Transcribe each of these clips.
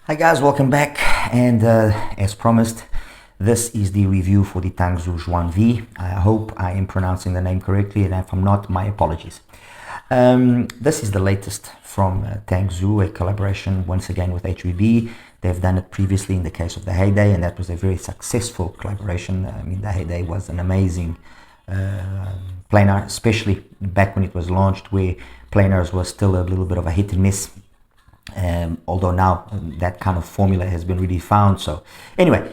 Hi guys, welcome back, and as promised, this is the review for the TANGZU XuanNv. I hope I am pronouncing the name correctly, and if I'm not, my apologies. This is the latest from TANGZU, a collaboration once again with HIFIGO. They've done it previously in the case of the Heyday, and that was a very successful collaboration. I mean, the Heyday was an amazing planar, especially back when it was launched, where planars was still a little bit of a hit and miss. Although now that kind of formula has been really found. So anyway,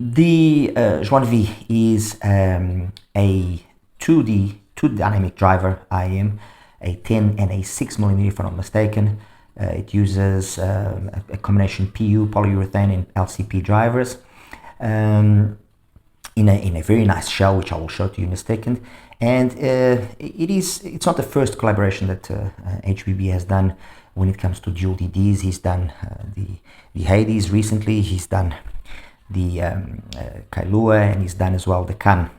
the XuanNv is a 2 dynamic driver IM, a 10 and a 6mm if I'm not mistaken. It uses a combination PU, polyurethane, and LCP drivers in a very nice shell, which I will show to you in a second. And it's not the first collaboration that HIFIGO has done when it comes to dual DDs. He's done the Hades recently, he's done the Kailua, and he's done as well the Kan.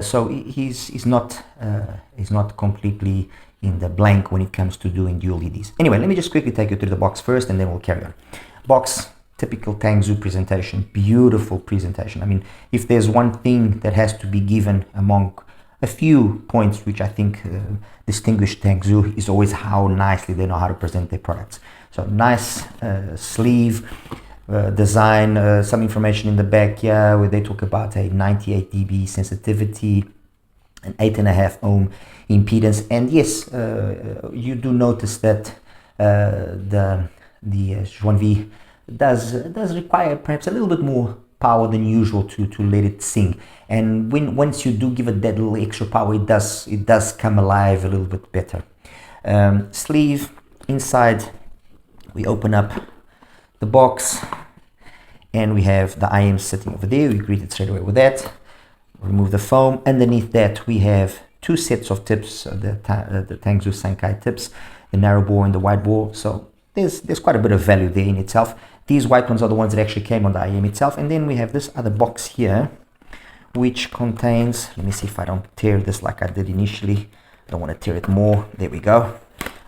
So he's not completely in the blank when it comes to doing dual DDs. Anyway, let me just quickly take you through the box first, and then we'll carry on. Box, typical TANGZU presentation, beautiful presentation. I mean, if there's one thing that has to be given among a few points which I think distinguish TANGZU, is always how nicely they know how to present their products. So nice sleeve design, some information in the back here where they talk about a 98 dB sensitivity, an 8.5 ohm impedance, and yes, you do notice that the XuanNv does require perhaps a little bit more power than usual to let it sing, and once you do give it that little extra power, it does come alive a little bit better. Sleeve inside, we open up the box and we have the IM sitting over there. We greet it straight away with that. Remove the foam. Underneath that we have two sets of tips, the TANGZU Sankai tips, the narrow bore and the wide bore. So there's quite a bit of value there in itself. These white ones are the ones that actually came on the IM itself. And then we have this other box here, which contains, let me see if I don't tear this like I did initially. I don't want to tear it more. There we go.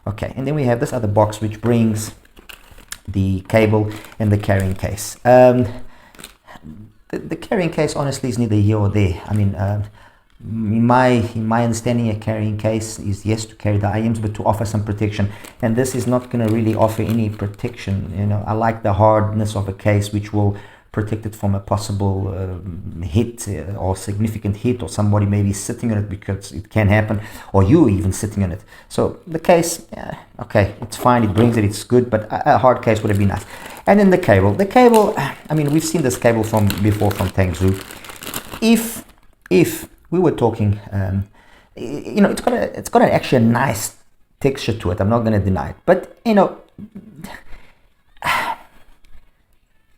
Okay, and then we have this other box which brings the cable and the carrying case. The carrying case honestly is neither here or there. I mean, in my understanding, a carrying case is, yes, to carry the IMs, but to offer some protection, and this is not going to really offer any protection. You know, I like the hardness of a case which will protect it from a possible hit or significant hit, or somebody maybe sitting on it, because it can happen, or you even sitting on it. So the case, okay, it's fine, it brings it, it's good, but a hard case would have been nice. And then the cable, I mean, we've seen this cable before from TANGZU. If we were talking, you know, it's got actually a nice texture to it. I'm not going to deny it, but you know,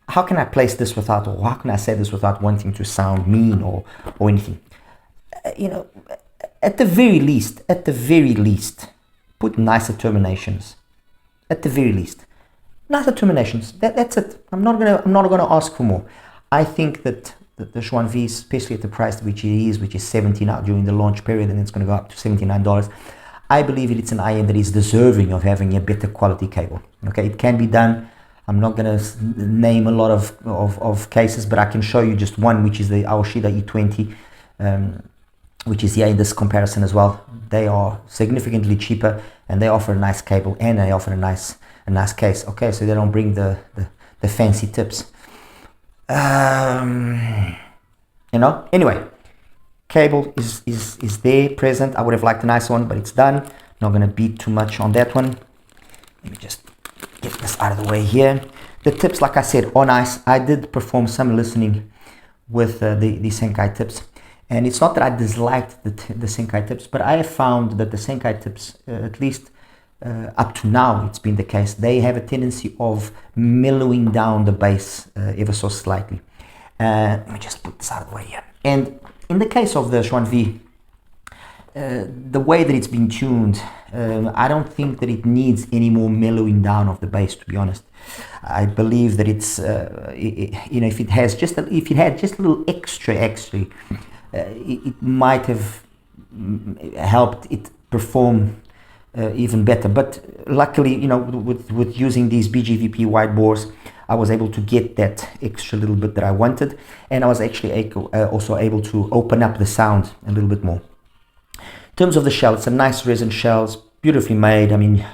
how can I place this without, or how can I say this without wanting to sound mean or anything? You know, at the very least, put nicer terminations. At the very least, nicer terminations. That's it. I'm not gonna ask for more. I think that the XuanNv, especially at the price which it is, which is $70 now during the launch period, and it's going to go up to $79. I believe it's an IM that is deserving of having a better quality cable. Okay, it can be done. I'm not going to name a lot of cases, but I can show you just one, which is the Aoshida E20, which is here in this comparison as well. They are significantly cheaper, and they offer a nice cable, and they offer a nice case. Okay, so they don't bring the fancy tips. You know, anyway, cable is there, present. I would have liked a nice one, but it's done. Not going to beat too much on that one. Let me just get this out of the way here. The tips, like I said, are nice. I did perform some listening with the Sankai tips, and it's not that I disliked the Sankai tips, but I have found that the Sankai tips, at least up to now, it's been the case, they have a tendency of mellowing down the bass ever so slightly. Let me just put this out of the way here. And in the case of the XuanNv, the way that it's been tuned, I don't think that it needs any more mellowing down of the bass, to be honest. I believe that it's, you know, if it had just a little extra, actually, it might have helped it perform even better. But luckily, you know, with using these BGVP wide bores, I was able to get that extra little bit that I wanted, and I was actually also able to open up the sound a little bit more. In terms of the shell, it's a nice resin shell, it's beautifully made. I mean,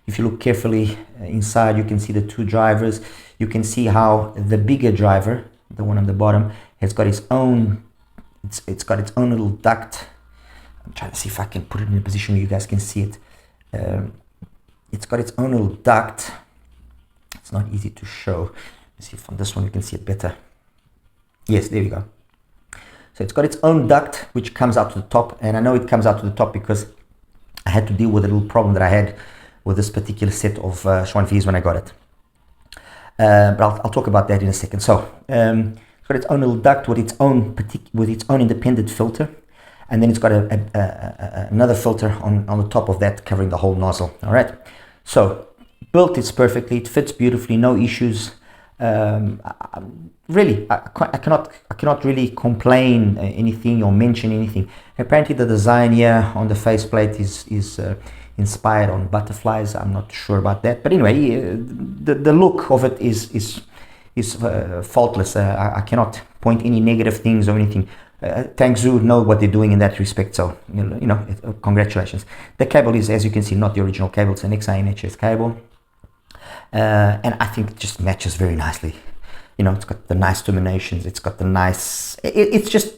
if you look carefully inside, you can see the two drivers. You can see how the bigger driver, the one on the bottom, has got its own, it's got its own little duct. I'm trying to see if I can put it in a position where you guys can see it. It's got its own little duct. It's not easy to show. Let's see if on this one you can see it better. Yes, there we go. So it's got its own duct which comes out to the top, and I know it comes out to the top because I had to deal with a little problem that I had with this particular set of XuanNvs when I got it. But I'll talk about that in a second. So it's got its own little duct with its own independent filter, and then it's got another filter on the top of that covering the whole nozzle. All right. So built, it's perfectly, it fits beautifully, no issues. Really, I cannot really complain anything or mention anything. Apparently the design here on the faceplate is inspired on butterflies. I'm not sure about that, but anyway, the look of it is faultless. I cannot point any negative things or anything. TANGZU know what they're doing in that respect, so you know, congratulations. The cable is, as you can see, not the original cable. It's an XINHS cable, and I think it just matches very nicely. You know, it's got the nice terminations, it's got the nice, it's just,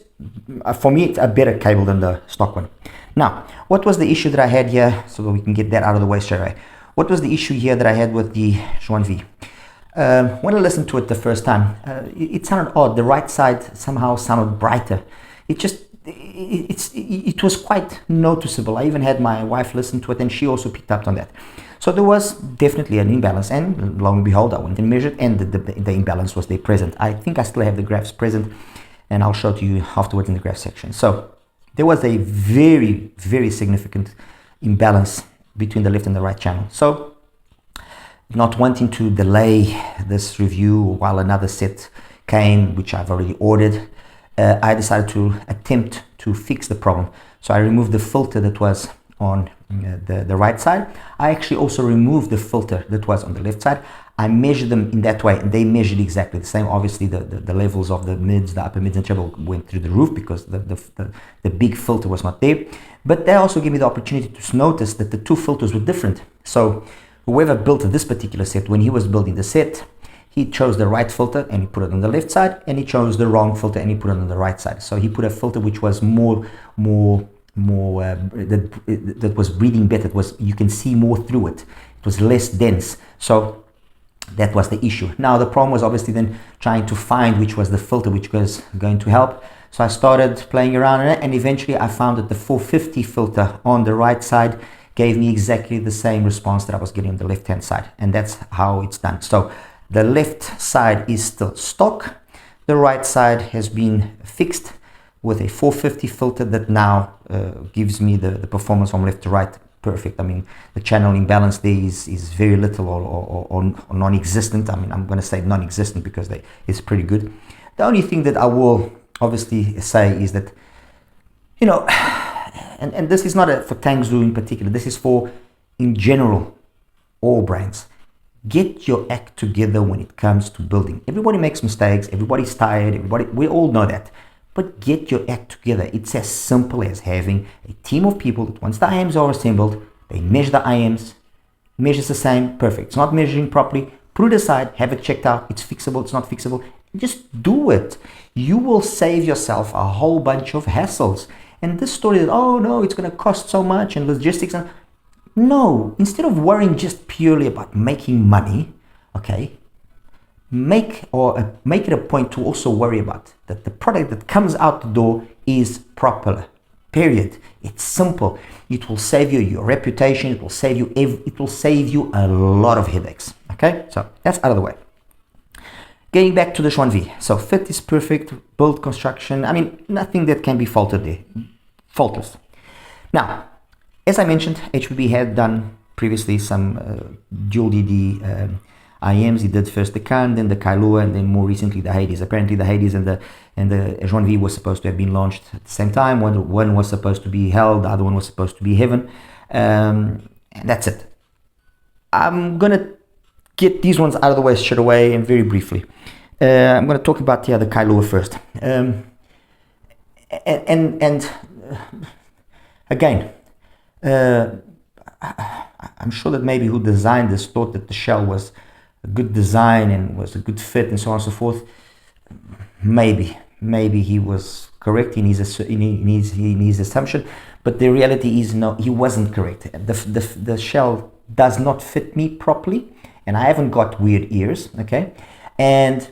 for me, it's a better cable than the stock one. Now, what was the issue that I had here, so that we can get that out of the way straight away? What was the issue here that I had with the XuanNv? When I listened to it the first time, it sounded odd. The right side somehow sounded brighter. It was quite noticeable. I even had my wife listen to it, and she also picked up on that. So there was definitely an imbalance, and lo and behold, I went and measured, and the imbalance was there present. I think I still have the graphs present, and I'll show to you afterwards in the graph section. So there was a very, very significant imbalance between the left and the right channel. So, not wanting to delay this review while another set came, which I've already ordered, I decided to attempt to fix the problem. So I removed the filter that was on the right side. I actually also removed the filter that was on the left side. I measured them in that way, and they measured exactly the same. Obviously, the levels of the mids, the upper mids and treble went through the roof because the big filter was not there. But they also gave me the opportunity to notice that the two filters were different. So whoever built this particular set, when he was building the set, he chose the right filter and he put it on the left side, and he chose the wrong filter and he put it on the right side. So he put a filter which was that was breathing better. It was, you can see more through it. It was less dense. So that was the issue. Now the problem was obviously then trying to find which was the filter which was going to help. So I started playing around in it, and eventually I found that the 450 filter on the right side gave me exactly the same response that I was getting on the left hand side, and that's how it's done. So the left side is still stock, the right side has been fixed with a 450 filter that now gives me the performance from left to right perfect. I mean, the channel imbalance there is very little or non-existent. I mean, I'm going to say non-existent because it's pretty good. The only thing that I will obviously say is that, you know, and this is not for TANGZU in particular, this is for, in general, all brands. Get your act together when it comes to building. Everybody makes mistakes, everybody's tired, we all know that. But get your act together. It's as simple as having a team of people that once the IMs are assembled, they measure the IMs, measures the same, perfect. It's not measuring properly, put it aside, have it checked out, it's fixable, it's not fixable, just do it. You will save yourself a whole bunch of hassles. And this story that, oh no, it's going to cost so much and logistics, no, instead of worrying just purely about making money, okay, make it a point to also worry about that the product that comes out the door is proper, period. It's simple. It will save you your reputation, it will save you a lot of headaches. Okay, so that's out of the way. Getting back to the XuanNv, so fit is perfect, build construction, I mean, nothing that can be faulted there, faultless. Now, as I mentioned, HPB had done previously some dual DD IMs. He did first the Can, then the Kailua, and then more recently the Hades. Apparently the Hades and the XuanNv was supposed to have been launched at the same time. One was supposed to be Hell, the other one was supposed to be Heaven. And that's it. I'm gonna get these ones out of the way straight away and very briefly. I'm gonna talk about the Kailua first. Again, I'm sure that maybe who designed this thought that the shell was a good design and was a good fit and so on and so forth. Maybe he was correct in his assumption, but the reality is no, he wasn't correct. The shell does not fit me properly, and I haven't got weird ears, okay? And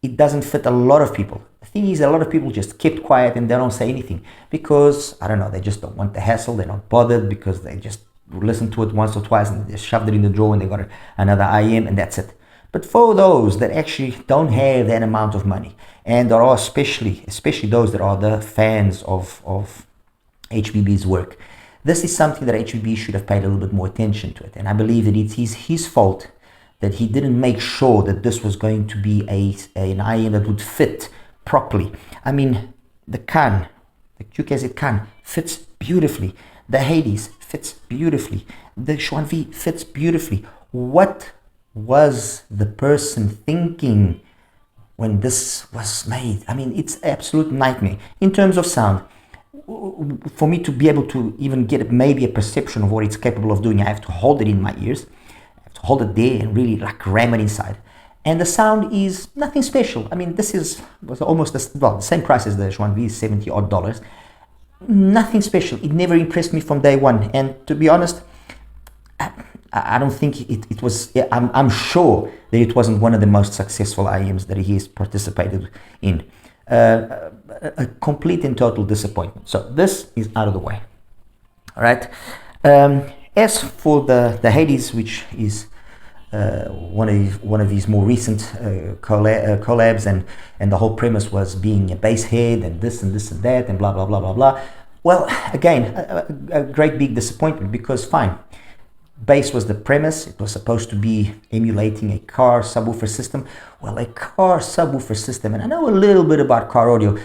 it doesn't fit a lot of people. The thing is, a lot of people just kept quiet and they don't say anything because, I don't know, they just don't want the hassle, they're not bothered because they just listened to it once or twice and they shoved it in the drawer and they got another IM and that's it. But for those that actually don't have that amount of money, and there are especially those that are the fans of HBB's work, this is something that HBB should have paid a little bit more attention to it. And I believe that it is his fault that he didn't make sure that this was going to be an IM that would fit properly. I mean, the QKZ Can fits beautifully. The Hades fits beautifully. The XuanNv fits beautifully. What was the person thinking when this was made? I mean, it's absolute nightmare in terms of sound. For me to be able to even get maybe a perception of what it's capable of doing, I have to hold it in my ears. I have to hold it there and really like ram it inside. And the sound is nothing special. I mean, this was almost the same price as the XuanNv, $70 odd. Nothing special. It never impressed me from day one. And to be honest, I don't think it was. I'm sure that it wasn't one of the most successful IMs that he has participated in. A complete and total disappointment. So this is out of the way. All right. As for the Hades, which is one of these more recent collabs, and the whole premise was being a bass head and this and that and blah blah blah blah blah. Well, again, a great big disappointment because fine, bass was the premise. It was supposed to be emulating a car subwoofer system. Well, a car subwoofer system, and I know a little bit about car audio,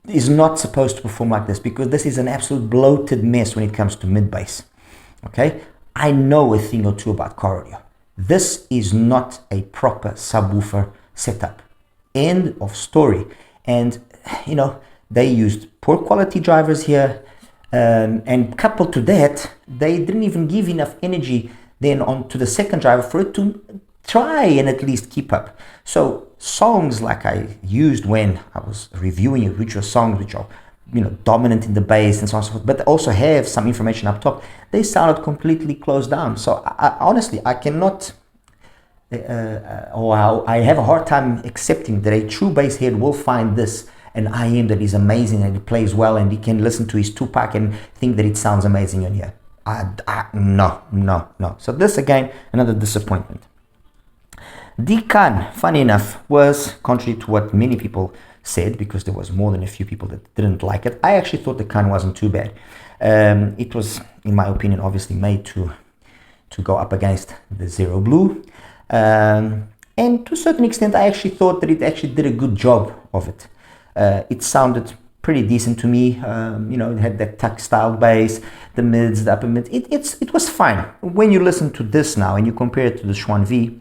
is not supposed to perform like this because this is an absolute bloated mess when it comes to mid bass. Okay, I know a thing or two about car audio. This is not a proper subwoofer setup. End of story. And you know, they used poor quality drivers here, and coupled to that, they didn't even give enough energy then onto the second driver for it to try and at least keep up. So songs like I used when I was reviewing it, which are songs which are, you know, dominant in the bass and so on and so forth, but also have some information up top, they sounded completely closed down. So honestly, I cannot, I have a hard time accepting that a true bass head will find this an IM that is amazing and it plays well and he can listen to his 2-pack and think that it sounds amazing on here. No. So this again, another disappointment. The Can, funny enough, was contrary to what many people said, because there was more than a few people that didn't like it. I actually thought the Can wasn't too bad. It was, in my opinion, obviously made to go up against the Zero Blue. And to a certain extent, I actually thought that it actually did a good job of it. It sounded pretty decent to me. You know, it had that tuck style bass, the mids, the upper mids. It was fine. When you listen to this now and you compare it to the XuanNv,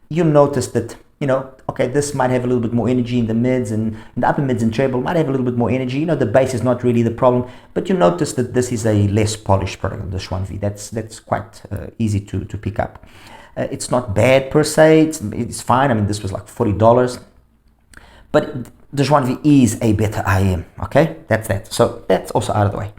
you notice that, you know, okay, this might have a little bit more energy in the mids, and in the upper mids and treble might have a little bit more energy. You know, the bass is not really the problem, but you notice that this is a less polished product of the XuanNv. That's quite easy to pick up. It's not bad per se. It's fine. I mean, this was like $40, but the XuanNv is a better IM. Okay, that's that. So that's also out of the way.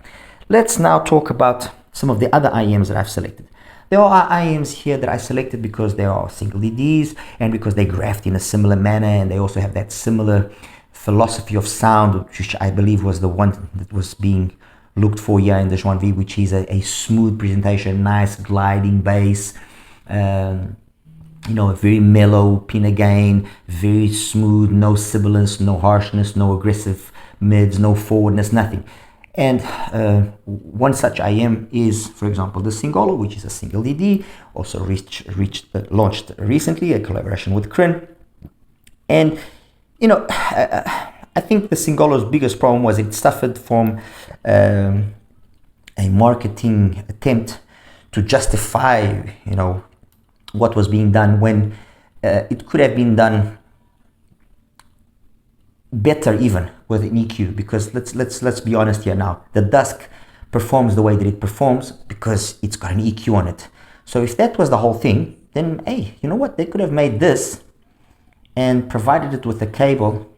Let's now talk about some of the other IMs that I've selected. There are IMs here that I selected because they are single DDs and because they graphed in a similar manner, and they also have that similar philosophy of sound, which I believe was the one that was being looked for here in the XuanNv, which is a smooth presentation, nice gliding bass, you know, a very mellow pinna gain, very smooth, no sibilance, no harshness, no aggressive mids, no forwardness, nothing. And one such IM is, for example, the Singolo, which is a single DD, also launched recently, a collaboration with XINHS. And, you know, I think the Singolo's biggest problem was it suffered from a marketing attempt justify, you know, what was being done when it could have been done better even with an EQ, because let's be honest here now. The Dusk performs the way that it performs because it's got an EQ on it. So if that was the whole thing, then hey, you know what? They could have made this and provided it with a cable,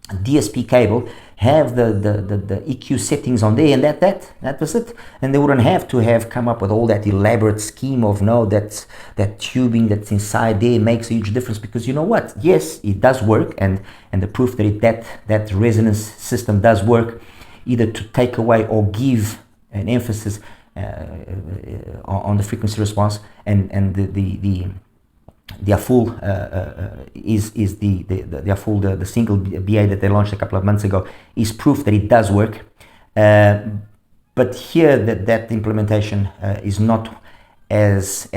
a DSP cable, have the EQ settings on there, and that was it. And they wouldn't have to have come up with all that elaborate scheme of no, that tubing that's inside there makes a huge difference, because you know what? Yes, it does work, and the proof that that resonance system does work, either to take away or give an emphasis on the frequency response, and the full the single BA that they launched a couple of months ago is proof that it does work. But here that implementation is not as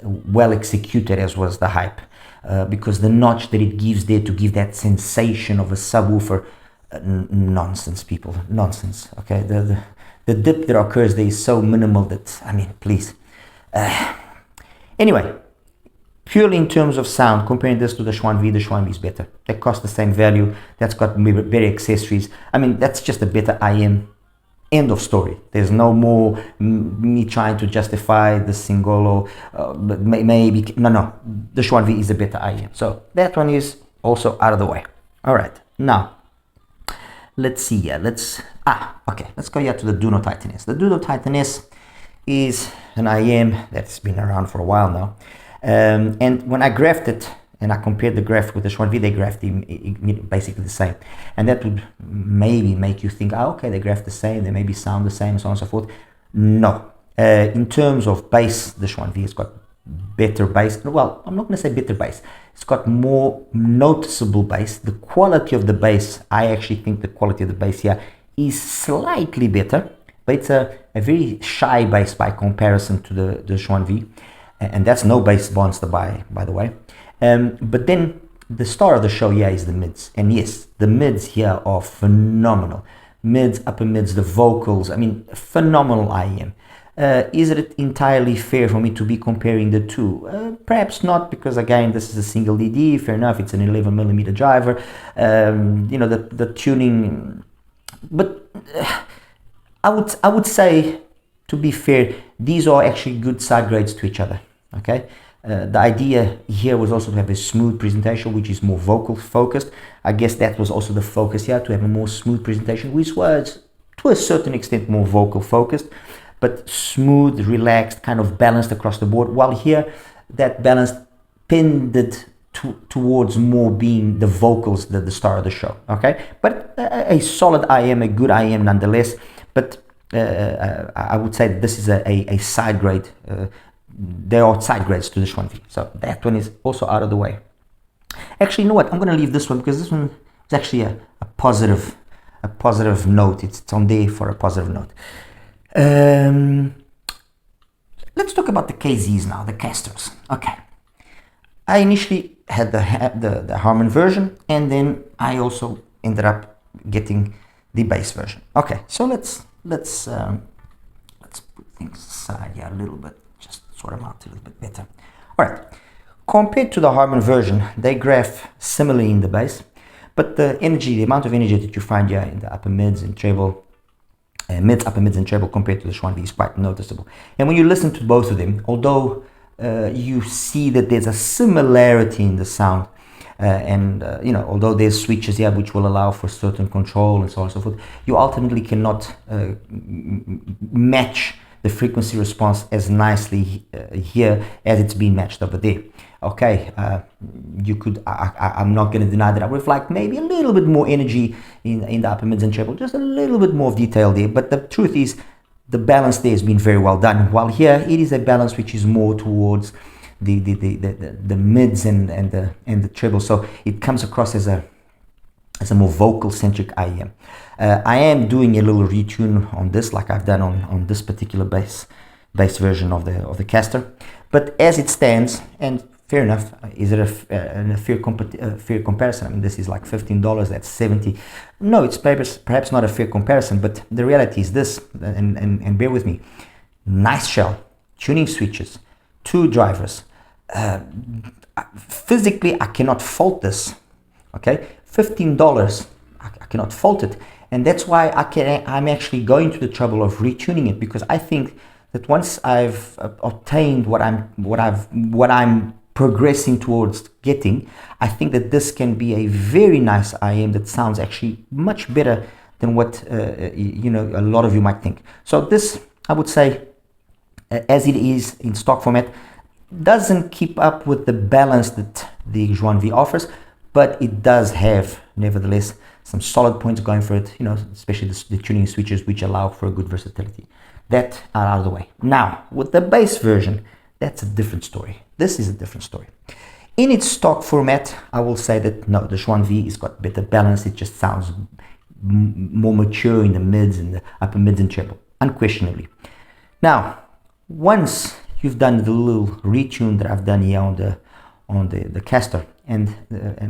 well executed as was the hype, because the notch that it gives there to give that sensation of a subwoofer, nonsense, people, nonsense. Okay, the dip that occurs there is so minimal that, I mean, please. Anyway, purely in terms of sound, comparing this to the XuanNv is better. They cost the same value. That's got better accessories. I mean, that's just a better IM. End of story. There's no more me trying to justify the Singolo. Maybe no. The XuanNv is a better IM. So that one is also out of the way. All right. Now, let's see here. Let's go here to the Duno Titan S. The Duno Titan S is an IM that's been around for a while now. And when I graphed it and I compared the graph with the XuanNv, they graphed basically the same. And that would maybe make you think, okay, they graph the same, they maybe sound the same, so on and so forth. No. In terms of bass, the XuanNv has got better bass. Well, I'm not going to say better bass. It's got more noticeable bass. The quality of the bass, I actually think the quality of the bass here is slightly better, but it's a very shy bass by comparison to the XuanNv. And that's no bass monster by the way. But then the star of the show here is the mids. And yes, the mids here are phenomenal. Mids, upper mids, the vocals, I mean, phenomenal IEM. Is it entirely fair for me to be comparing the two? Perhaps not, because again, this is a single DD, fair enough, it's an 11mm driver. You know, the tuning, but I would say, to be fair, these are actually good side grades to each other. Okay, the idea here was also to have a smooth presentation, which is more vocal focused. I guess that was also the focus here, to have a more smooth presentation, which was to a certain extent more vocal focused, but smooth, relaxed, kind of balanced across the board. While here, that balance tended towards more being the vocals, the star of the show. Okay, but a solid IM, a good IM nonetheless. But I would say that this is a side grade. There are side grades to the XuanNv, so that one is also out of the way. Actually, you know what? I'm going to leave this one because this one is actually a positive note. It's on there for a positive note. Let's talk about the KZs now, the Castors. Okay, I initially had the Harmon version, and then I also ended up getting the bass version. Okay, so let's put things aside here a little bit. Sort them out a little bit better. All right, compared to the Harmon version, they graph similarly in the bass, but the amount of energy that you find here in the upper mids and treble, upper mids and treble compared to the XuanNv is quite noticeable. And when you listen to both of them, although you see that there's a similarity in the sound, you know, although there's switches here which will allow for certain control and so on and so forth, you ultimately cannot match the frequency response as nicely here as it's being matched over there. Okay, you could, I'm not going to deny that I would have liked maybe a little bit more energy in the upper mids and treble, just a little bit more of detail there, but the truth is the balance there has been very well done, while here it is a balance which is more towards the mids and the treble, so it comes across as a more vocal centric IEM. I am doing a little retune on this, like I've done on this particular bass version of the Castor. But as it stands, and fair enough, is it a fair comparison? I mean, this is like $15. That's $70. No, it's perhaps not a fair comparison. But the reality is this, and bear with me. Nice shell, tuning switches, 2 drivers. Physically, I cannot fault this. Okay, $15, I cannot fault it, and that's why I'm actually going to the trouble of retuning it, because I think that once I've obtained what I'm progressing towards getting, I think that this can be a very nice IM that sounds actually much better than what you know, a lot of you might think. So this, I would say, as it is in stock format, doesn't keep up with the balance that the XuanNv offers, but it does have, nevertheless, some solid points going for it, you know, especially the tuning switches, which allow for a good versatility. That are out of the way. Now, with the base version, that's a different story. This is a different story. In its stock format, I will say that no, the XuanNv has got better balance. It just sounds more mature in the mids and the upper mids and treble, unquestionably. Now, once you've done the little retune that I've done here on the Castor, and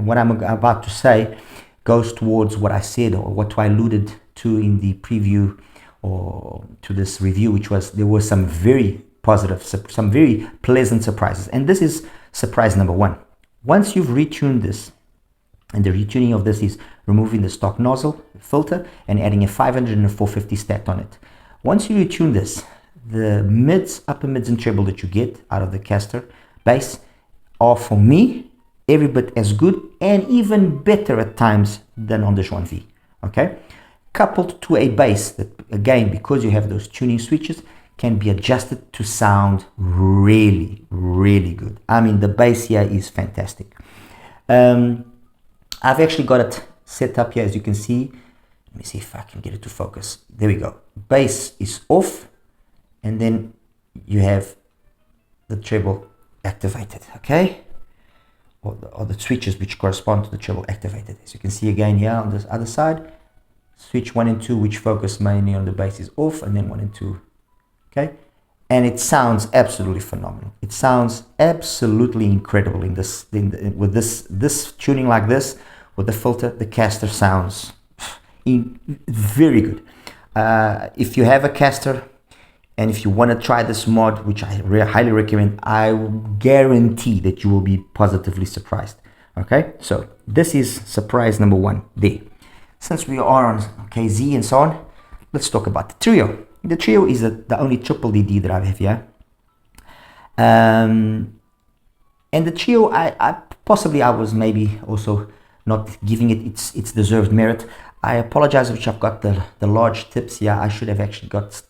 what I'm about to say goes towards what I said or what I alluded to in the preview or to this review, which was there were some very positive, some very pleasant surprises, and this is surprise number 1. Once you've retuned this, and the retuning of this is removing the stock nozzle filter and adding a 500 and a 450 stat on it. Once you retune this, the mids, upper mids and treble that you get out of the Castor bass are, for me, every bit as good and even better at times than on the XuanNv. Okay, coupled to a bass that, again, because you have those tuning switches, can be adjusted to sound really, really good. I mean, the bass here is fantastic. I've actually got it set up here, as you can see. Let me see if I can get it to focus. There we go. Bass is off, and then you have the treble activated, okay? Or the switches which correspond to the treble activated. As you can see again here on this other side, switch 1 and 2, which focus mainly on the bass, is off, and then 1 and 2, okay? And it sounds absolutely phenomenal. It sounds absolutely incredible with this tuning like this, with the filter. The Castor sounds very good. If you have a Castor, and if you want to try this mod, which I highly recommend, I guarantee that you will be positively surprised. Okay, so this is surprise number 1 there. Since we are on KZ and so on, let's talk about the Trio. The Trio is the only triple DD that I have here. And the Trio, I was maybe also not giving it its deserved merit. I apologize, which I've got the large tips here. I should have actually got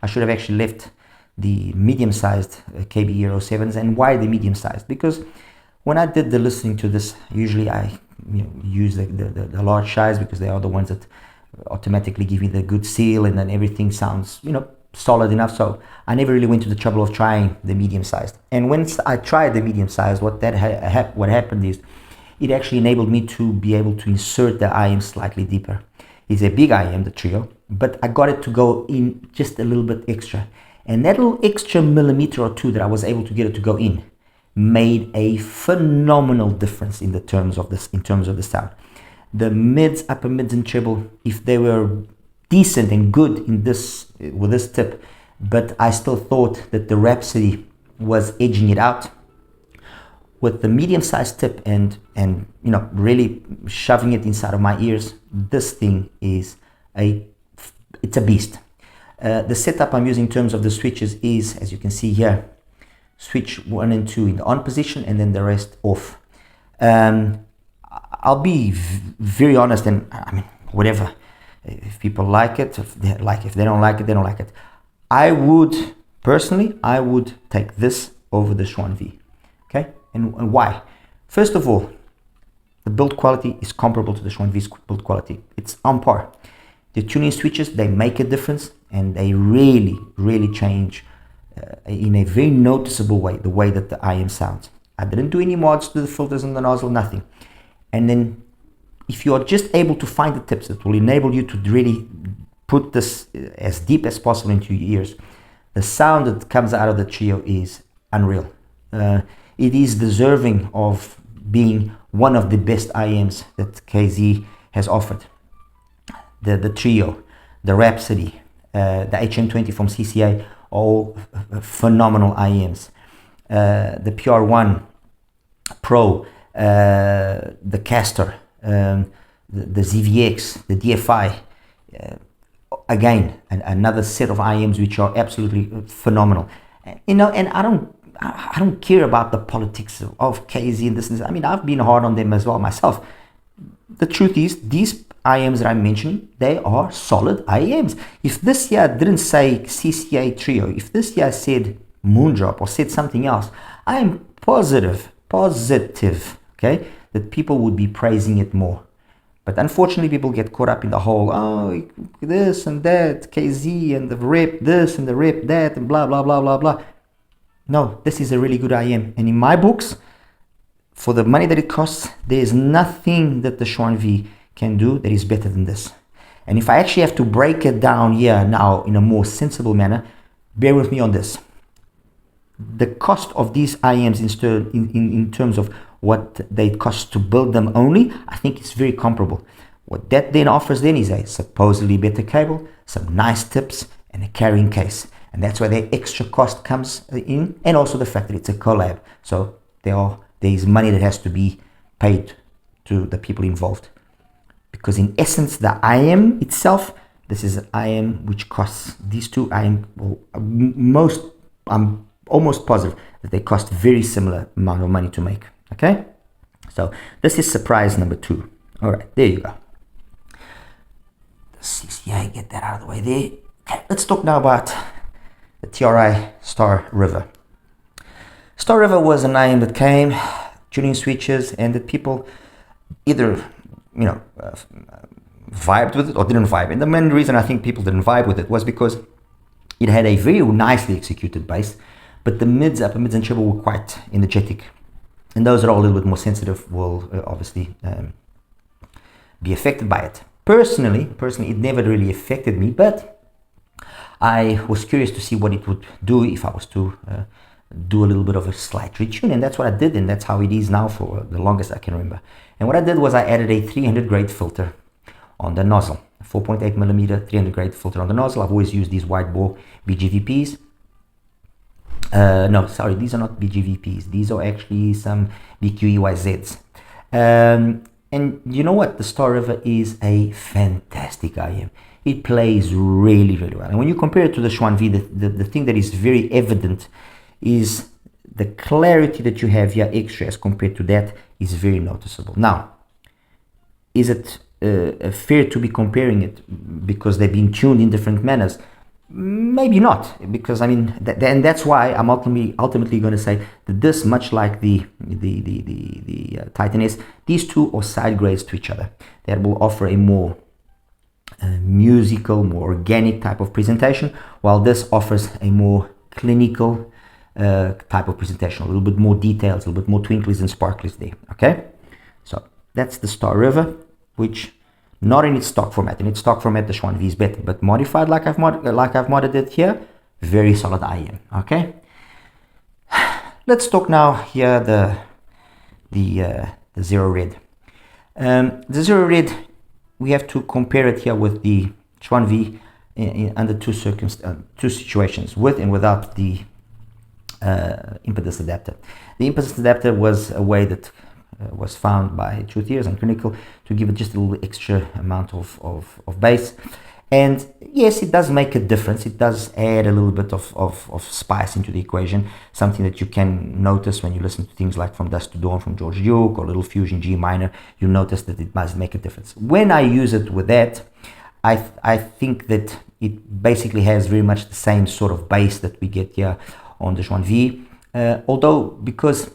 I should have actually left the medium-sized KB Euro 7s. And why the medium-sized? Because when I did the listening to this, usually I use the large size, because they are the ones that automatically give me the good seal, and then everything sounds solid enough. So I never really went to the trouble of trying the medium-sized. And once I tried the medium-sized, what happened is, it actually enabled me to be able to insert the IM slightly deeper. It's a big IM, the Trio, but I got it to go in just a little bit extra. And that little extra millimeter or 2 that I was able to get it to go in made a phenomenal difference in terms of the sound. The mids, upper mids and treble, if they were decent and good in this with this tip, but I still thought that the Rhapsody was edging it out. With the medium-sized tip and really shoving it inside of my ears, this thing is it's a beast. The setup I'm using in terms of the switches is, as you can see here, switch 1 and 2 in the on position, and then the rest off. I'll be very honest, and I mean, whatever. If people like it, if they don't like it, they don't like it. I would take this over the XuanNv. Okay, and why? First of all, the build quality is comparable to the XuanNv's build quality. It's on par. The tuning switches, they make a difference, and they really, really change in a very noticeable way the way that the IM sounds. I didn't do any mods to the filters and the nozzle, nothing. And then if you are just able to find the tips that will enable you to really put this as deep as possible into your ears, the sound that comes out of the Trio is unreal. It is deserving of being one of the best IMs that KZ has offered. The Trio, the Rhapsody, the HM20 from CCA all phenomenal IEMs. The PR1 Pro, the Castor, the ZVX, the DFI, again, another set of IEMs which are absolutely phenomenal. You know, and I don't care about the politics of KZ and this and this. I mean, I've been hard on them as well myself. The truth is, these IEMs that I mentioned, they are solid IEMs. If this year didn't say CCA Trio, if this year said Moondrop or said something else, I am positive, okay, that people would be praising it more. But unfortunately, people get caught up in the whole, oh, this and that, KZ and the rep this and the rep that and blah, blah, blah, blah, blah. No, this is a really good IEM. And in my books, for the money that it costs, there is nothing that the XuanNv can do that is better than this. And if I actually have to break it down here now in a more sensible manner, bear with me on this. The cost of these IEMs in terms of what they cost to build them only, I think it's very comparable. What that then offers then is a supposedly better cable, some nice tips, and a carrying case. And that's where the extra cost comes in, and also the fact that it's a collab. So there is money that has to be paid to the people involved. Because in essence, the IEM itself, this is an IEM which costs, these two IEM, I'm almost positive that they cost very similar amount of money to make. Okay, so this is surprise number 2. All right, there you go. The CCA, get that out of the way there. Okay, let's talk now about the TRI Star River. Star River was an IEM that came, tuning switches, and that people either, you know, vibed with it or didn't vibe. And the main reason I think people didn't vibe with it was because it had a very nicely executed bass, but the mids, upper mids, and treble were quite energetic. And those that are a little bit more sensitive will obviously be affected by it. Personally, it never really affected me, but I was curious to see what it would do if I was to do a little bit of a slight retune, and that's what I did, and that's how it is now for the longest I can remember. And what I did was I added a 300 grade filter on the nozzle, 4.8 millimeter 300 grade filter on the nozzle. I've always used these wide bore BGVPs. No, sorry, these are not BGVPs. These are actually some BQEYZs. And you know what? The Star River is a fantastic IEM. It plays really, really well. And when you compare it to the XuanNv, the thing that is very evident is the clarity that you have here extra as compared to that is very noticeable. Now, is it fair to be comparing it because they're being tuned in different manners? Maybe not, because I mean, and that's why I'm ultimately going to say that this, much like the Titan S, these two are side grades to each other. That will offer a more musical, more organic type of presentation, while this offers a more clinical type of presentation, a little bit more details, a little bit more twinklies and sparklies there. Okay, so that's the Star River, which not in its stock format. In its stock format, the XuanNv is better, but modified like I've modded it here, very solid IEM. Okay, let's talk now here the Zero Red. The Zero Red, we have to compare it here with the XuanNv under two situations, with and without the impedance adapter. The impedance adapter was a way that was found by truth-ears and clinical to give it just a little extra amount of bass. And yes, it does make a difference. It does add a little bit of spice into the equation, something that you can notice when you listen to things like From Dusk to Dawn from George Duke or Little Fusion G minor. You notice that it does make a difference. When I use it with that, I think that it basically has very much the same sort of bass that we get here on the XuanNv, although because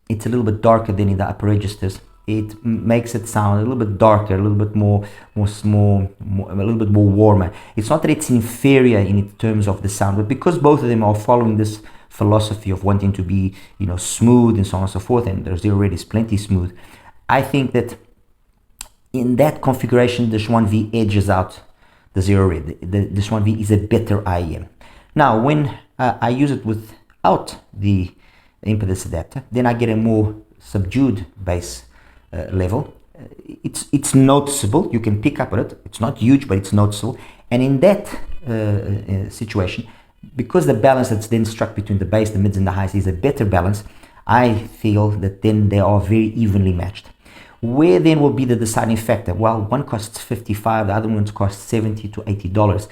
it's a little bit darker than in the upper registers, it makes it sound a little bit darker, a little bit more small, a little bit more warmer. It's not that it's inferior in terms of the sound, but because both of them are following this philosophy of wanting to be, you know, smooth and so on and so forth, and the Zero Red is plenty smooth, I think that in that configuration, the XuanNv edges out the Zero Red. The XuanNv is a better IEM. Now, when I use it without the impedance adapter, then I get a more subdued bass level. It's noticeable. You can pick up on it. It's not huge, but it's noticeable. And in that situation, because the balance that's then struck between the bass, the mids and the highs is a better balance, I feel that then they are very evenly matched. Where then will be the deciding factor? Well, one costs $55, the other one costs $70 to $80.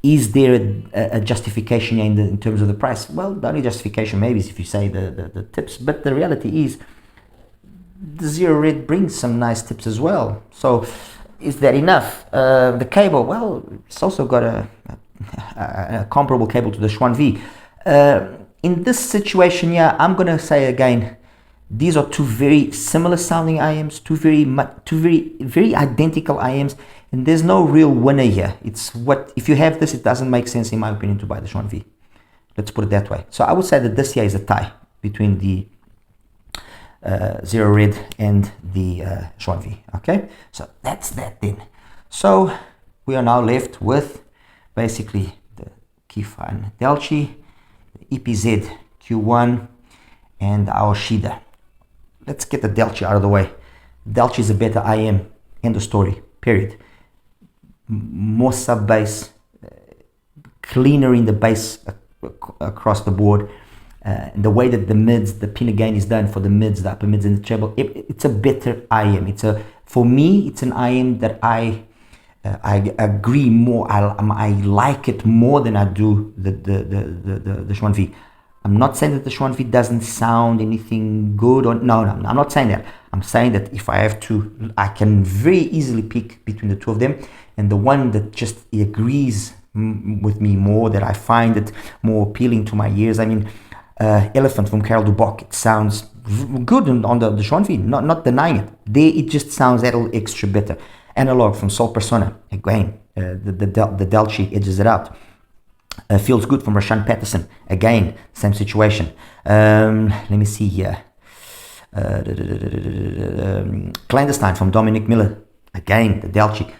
Is there a justification in terms of the price? Well, the only justification maybe is if you say the tips, but the reality is the Zero Red brings some nice tips as well. So is that enough? The cable, well, it's also got a comparable cable to the XuanNv. In this situation, yeah, I'm gonna say again, these are two very similar sounding IMs, two very identical IMs, and there's no real winner here. It's what, if you have this, it doesn't make sense in my opinion to buy the XuanNv. Let's put it that way. So I would say that this here is a tie between the Zero Red and the XuanNv. Okay, so that's that then. So we are now left with basically the Keyfine DELCI, the EPZ Q1, and the Aoshida. Let's get the DELCI out of the way. DELCI is a better IM, end of story, period. More sub bass, cleaner in the bass across the board. The way that the mids, the pin again is done for the mids, the upper mids and the treble, it's a better IM. For me, it's an IM that I agree more. I like it more than I do the XuanNv. I'm not saying that the XuanNv doesn't sound anything good, or no, I'm not saying that. I'm saying that if I have to, I can very easily pick between the two of them, and the one that just agrees with me more, that I find it more appealing to my ears. I mean, Elephant from Karel Duboc, it sounds good on the XuanNv, not denying it. There, it just sounds that little extra better. Analog from Soul Persona, again, the DELCI edges it out. Feels Good from Rashan Patterson, again, same situation. Let me see here. Clandestine from Dominic Miller, again, the DELCI.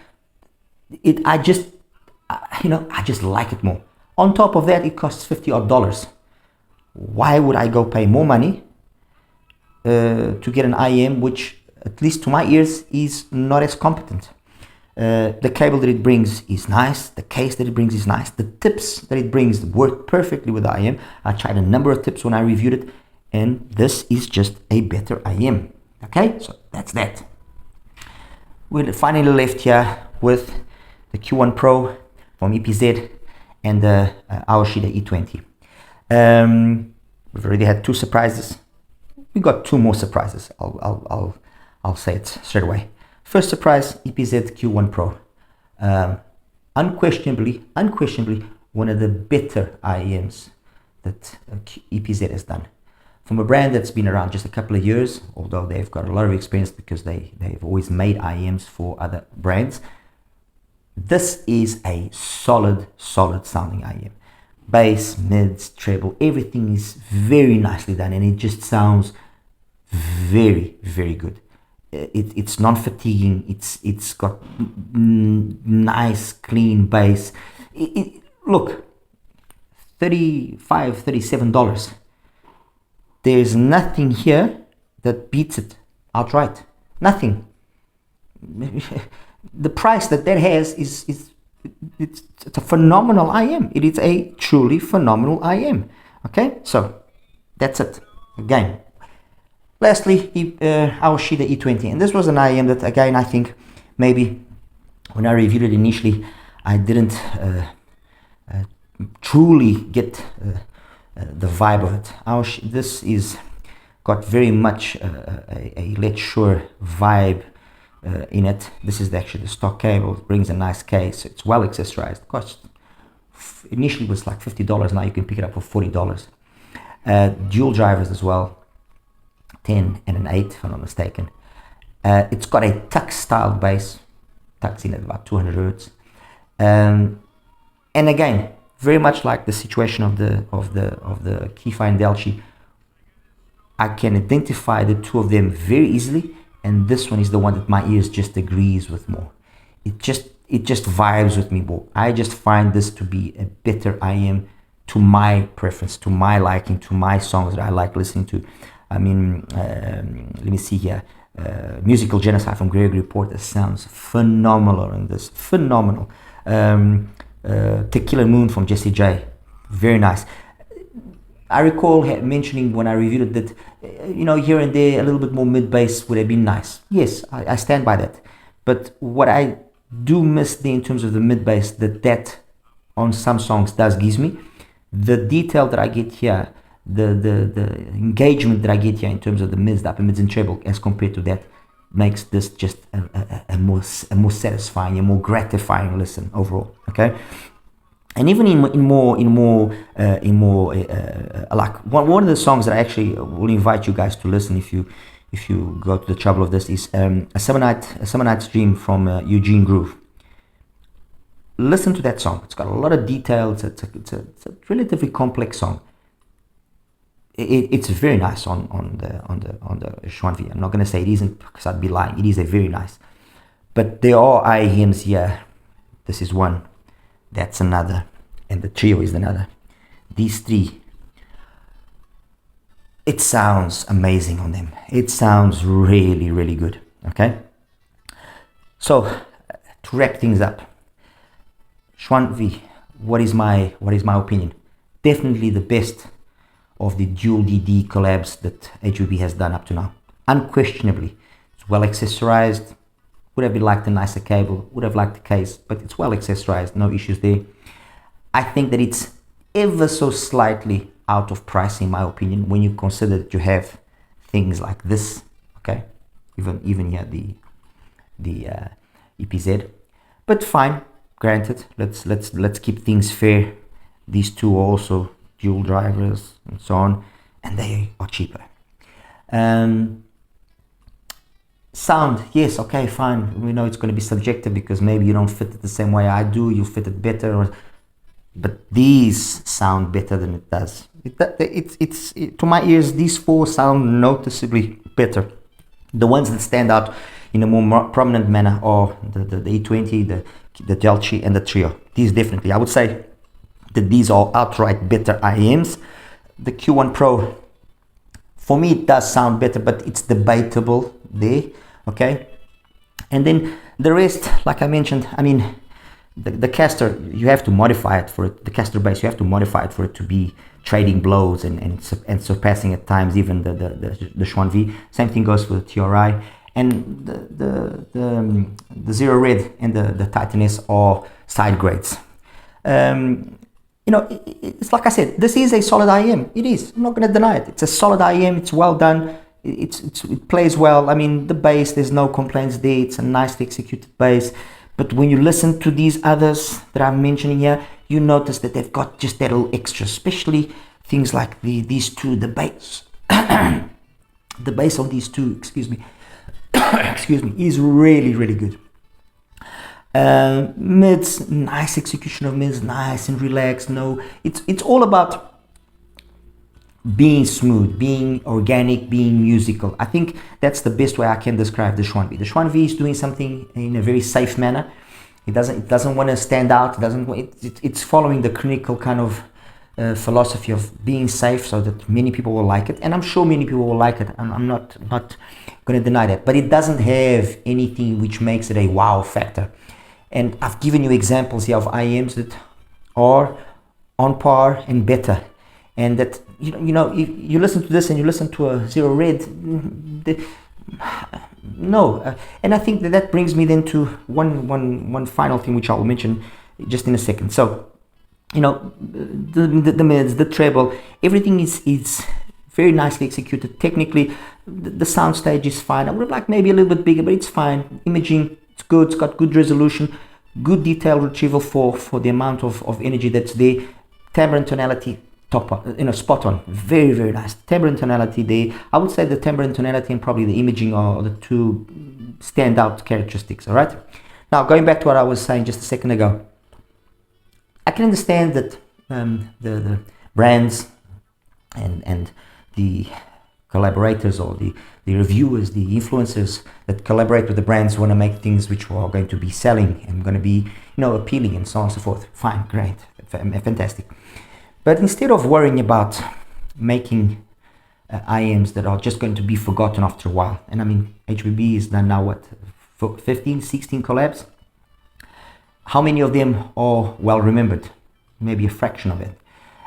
I just like it more. On top of that, it costs $50 odd. Why would I go pay more money to get an IM which, at least to my ears, is not as competent? The cable that it brings is nice, the case that it brings is nice, the tips that it brings work perfectly with the IM. I tried a number of tips when I reviewed it, and this is just a better IM. Okay, so that's that. We're finally left here with the Q1 Pro from EPZ and the Aoshida E20. We've already had two surprises. We got two more surprises. I'll say it straight away. First surprise, EPZ Q1 Pro. Unquestionably one of the better IEMs that EPZ has done. From a brand that's been around just a couple of years, although they've got a lot of experience because they've always made IEMs for other brands. This is a solid sounding IEM. Bass, mids, treble, everything is very nicely done, and it just sounds very, very good. It's non-fatiguing. It's got nice, clean bass. Look, $35, $37. There's nothing here that beats it outright. Nothing. The price that has it's a phenomenal IM. It is a truly phenomenal IM. Okay, so that's it. Again, lastly, Aoshida E20, and this was an IM that, again, I think maybe when I reviewed it initially, I didn't truly get the vibe of it. This is got very much a Let's Sure vibe in it. This is actually the stock cable. It brings a nice case. It's well accessorized. Cost initially was like $50. Now you can pick it up for $40. Dual drivers as well, 10 and an 8 if I'm not mistaken. It's got a tuck style bass, tucks in at about 200 hertz. And again, very much like the situation of the Keyfine DELCI, I can identify the two of them very easily, and this one is the one that my ears just agrees with more. It just vibes with me more. I just find this to be a better IM to my preference, to my liking, to my songs that I like listening to. I mean, let me see here. Musical Genocide from Gregory Porter sounds phenomenal in this. Phenomenal. Tequila Moon from Jesse J. Very nice. I recall mentioning when I reviewed it that, you know, here and there a little bit more mid-bass would have been nice. Yes, I stand by that. But what I do miss there in terms of the mid-bass, that on some songs does gives me, the detail that I get here, the engagement that I get here in terms of the mids, the upper mids and treble as compared to that, makes this just a more satisfying, a more gratifying listen overall. Okay. And even in more like one of the songs that I actually will invite you guys to listen if you go to the trouble of this is a Summer Night's Dream from Eugene Groove. Listen to that song. It's got a lot of details. It's a relatively complex song. It's very nice on the XuanNv. I'm not going to say it isn't because I'd be lying. It is a very nice. But there are IAMs here. This is one. That's another, and the Trio is another. These three, it sounds amazing on them. It sounds really, really good. Okay. So to wrap things up, XuanNv, what is my opinion? Definitely the best of the dual DD collabs that HIFI has done up to now. Unquestionably, it's well accessorized. Would have liked a nicer cable, would have liked the case, but it's well accessorized, no issues there. I think that it's ever so slightly out of price in my opinion when you consider that you have things like this, okay? Even here the EPZ, but fine, granted. Let's keep things fair. These two are also dual drivers and so on, and they are cheaper. Sound, yes, okay, fine. We know it's going to be subjective because maybe you don't fit it the same way I do. You fit it better, but these sound better than it does. To my ears, these four sound noticeably better. The ones that stand out in a more prominent manner are the E20, the DELCI, and the Trio. These definitely, I would say that these are outright better IAMs. The Q1 Pro, for me, it does sound better, but it's debatable there, okay? And then the rest, like I mentioned, I mean, the Castor, you have to modify it for it. The Castor base, you have to modify it for it to be trading blows and surpassing at times even the XuanNv. Same thing goes for the TRI. And the Zero Red and the Titan S are side grades. You know, it's like I said, this is a solid IM. It is. I'm not going to deny it. It's a solid IM. It's well done. It plays well. I mean, the bass, there's no complaints there. It's a nicely executed bass. But when you listen to these others that I'm mentioning here, you notice that they've got just that little extra, especially things like these two, the bass. The bass on these two, excuse me, is really, really good. Mids, nice execution of mids, nice and relaxed. No, it's all about being smooth, being organic, being musical. I think that's the best way I can describe the XuanNv. The XuanNv is doing something in a very safe manner. It doesn't want to stand out. It's following the clinical kind of philosophy of being safe, so that many people will like it, and I'm sure many people will like it. I'm not going to deny that, but it doesn't have anything which makes it a wow factor. And I've given you examples here of IEMs that are on par and better, and that you know if you listen to this and you listen to a Zero Red, no. And I think that brings me then to one final thing which I will mention just in a second. So you know, the mids, the treble, everything is very nicely executed. Technically, the sound stage is fine. I would have liked maybe a little bit bigger, but it's fine. Imaging, it's good. It's got good resolution, good detail retrieval for the amount of energy that's there. Timbre and tonality, spot on. Very, very nice. Timbre and tonality there. I would say the timbre and tonality and probably the imaging are the two standout characteristics. All right. Now going back to what I was saying just a second ago, I can understand that the brands and the collaborators or the reviewers, the influencers that collaborate with the brands want to make things which are going to be selling and going to be, appealing and so on and so forth. Fine, great, fantastic. But instead of worrying about making IMs that are just going to be forgotten after a while, and I mean, HBB is done now, what, 15, 16 collabs? How many of them are well remembered? Maybe a fraction of it.